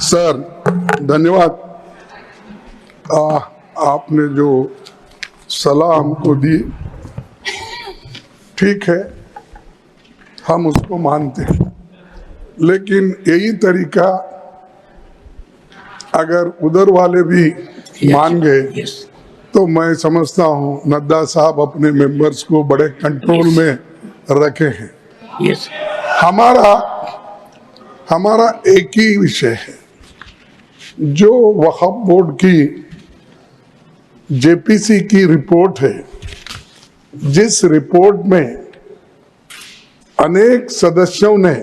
Sir धन्यवाद। आपने जो सलाह हमको दी ठीक है, हम उसको मानते हैं, लेकिन यही तरीका अगर उधर वाले भी मान गए तो मैं समझता हूँ नड्डा साहब अपने मेंबर्स को बड़े कंट्रोल में रखे हैं। हमारा एक ही विषय है, जो वक्फ बोर्ड की जेपीसी की रिपोर्ट है, जिस रिपोर्ट में अनेक सदस्यों ने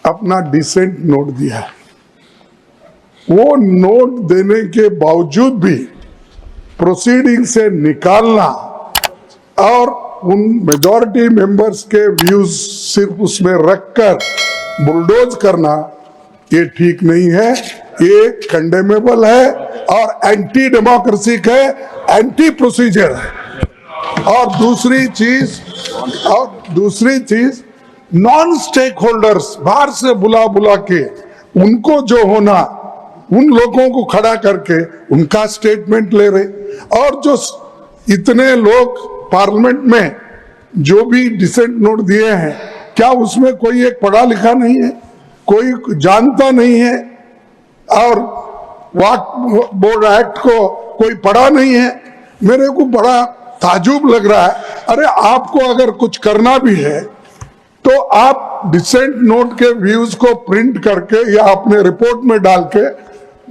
अपना डिसेंट नोट दिया है, वो नोट देने के बावजूद भी प्रोसीडिंग से निकालना और उन मेजॉरिटी मेंबर्स के व्यूज सिर्फ उसमें रखकर बुलडोज करना, ये ठीक नहीं है, ये कंडेमेबल है और एंटी डेमोक्रेसिक है, एंटी प्रोसीजर है। और दूसरी चीज नॉन स्टेक होल्डर्स बाहर से बुला के उनको जो होना, उन लोगों को खड़ा करके उनका स्टेटमेंट ले रहे, और जो इतने लोग पार्लियामेंट में जो भी डिसेंट नोट दिए हैं, क्या उसमें कोई एक पढ़ा लिखा नहीं है, कोई जानता नहीं है, और वक्फ बोर्ड एक्ट को कोई पढ़ा नहीं है? मेरे को बड़ा ताजुब लग रहा है। अरे आपको अगर कुछ करना भी है तो आप डिसेंट नोट के व्यूज को प्रिंट करके या अपने रिपोर्ट में डाल के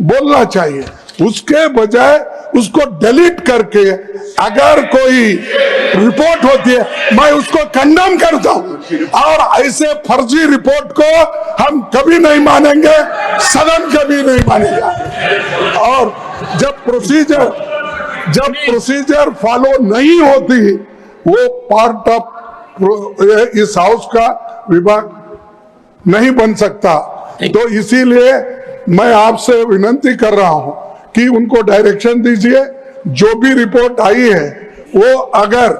बोलना चाहिए, उसके बजाय उसको डिलीट करके अगर कोई रिपोर्ट होती है मैं उसको कंडेम करता हूं, और ऐसे फर्जी रिपोर्ट को हम कभी नहीं मानेंगे, सदन कभी नहीं मानेगा। और जब प्रोसीजर फॉलो नहीं होती, वो पार्ट ऑफ इस हाउस का विभाग नहीं बन सकता। तो इसीलिए मैं आपसे विनती कर रहा हूं कि उनको डायरेक्शन दीजिए, जो भी रिपोर्ट आई है वो अगर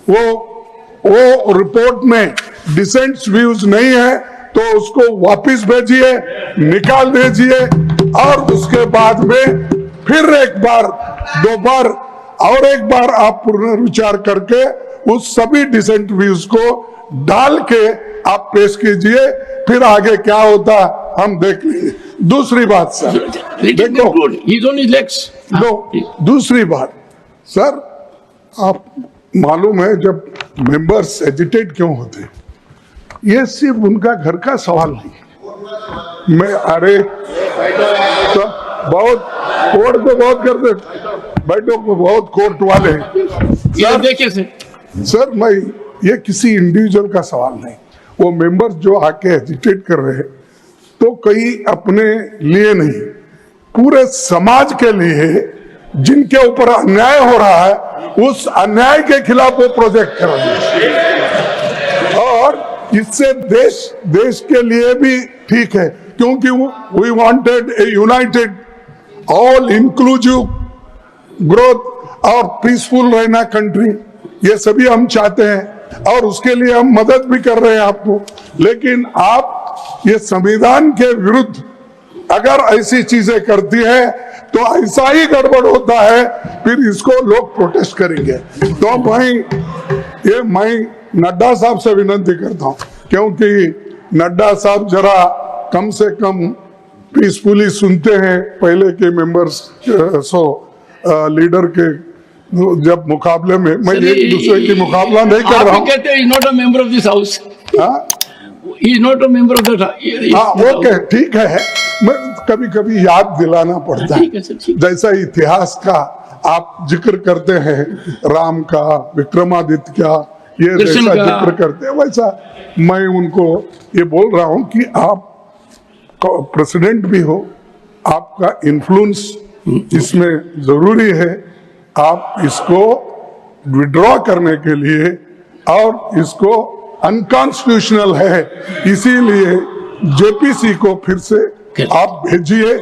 वो रिपोर्ट में डिसेंट व्यूज नहीं है तो उसको वापस भेजिए, निकाल दीजिए, और उसके बाद में फिर एक बार, दो बार और एक बार आप पुनर्विचार करके उस सभी डिसेंट व्यूज को डाल के आप पेश कीजिए, फिर आगे क्या होता हम देख लेंगे। दूसरी बात सर, देखो दूसरी बात सर, आप मालूम है जब मेंबर्स एजिटेट क्यों होते हैं, ये सिर्फ उनका घर का सवाल नहीं। मैं अरे तो बहुत कोर्ट को बहुत करते, बैठो को बहुत कोर्ट वाले हैं। देखिए सर मैं ये किसी इंडिविजुअल का सवाल नहीं, वो मेंबर्स जो आके एजिटेट कर रहे हैं तो कई अपने लिए नहीं, पूरे समाज के लिए जिनके ऊपर अन्याय हो रहा है, उस अन्याय के खिलाफ वो प्रोजेक्ट कर रहे हैं, और इससे देश के लिए भी ठीक है, क्योंकि we wanted a united all inclusive growth और पीसफुल रहना कंट्री, ये सभी हम चाहते हैं और उसके लिए हम मदद भी कर रहे हैं आपको। लेकिन आप ये संविधान के विरुद्ध अगर ऐसी चीजें करती है तो ऐसा ही गड़बड़ होता है, फिर इसको लोग प्रोटेस्ट करेंगे। तो मैं नड्डा साहब से विनती करता हूं, क्योंकि नड्डा साहब जरा कम से कम पीसफुली सुनते हैं पहले के मेंबर्स, लीडर के जब मुकाबले में, मैं एक दूसरे की मुकाबला नहीं कर रहा हूँ। कहते हैं not a member of this house, is not a member of that. Okay ठीक है, मैं कभी कभी याद दिलाना पड़ता है, जैसा इतिहास का आप जिक्र करते हैं, राम का, विक्रमादित्य का, ये जैसा जिक्र करते हैं, वैसा मैं उनको ये बोल रहा हूँ कि आप प्रेसिडेंट भी हो, आपका इन्फ्लुएंस इसमें जरूरी है, आप इसको विड्रॉ करने के लिए, और इसको अनकॉन्स्टिट्यूशनल है, इसीलिए जेपीसी को फिर से आप भेजिए,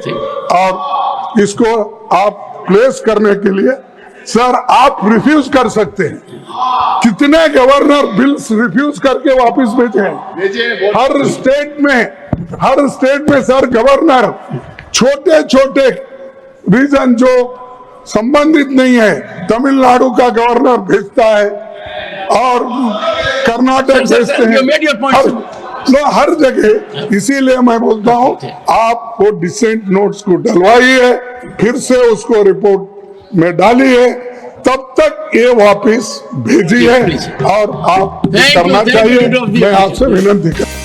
और इसको आप प्लेस करने के लिए सर आप रिफ्यूज कर सकते हैं। कितने गवर्नर बिल्स रिफ्यूज करके वापस भेजे हैं? हर स्टेट में हर स्टेट में सर गवर्नर छोटे छोटे रीजन जो संबंधित नहीं है, तमिलनाडु का गवर्नर भेजता है और कर्नाटक सर, भेजते you made your point, हैं, हर जगह। इसीलिए मैं बोलता हूँ आप वो डिसेंट नोट्स को डलवाइए, फिर से उसको रिपोर्ट में डालिए, तब तक ये वापस भेजिए और आप Thank you, करना thank you, चाहिए। Leader of the मैं आपसे विनती करता हूं।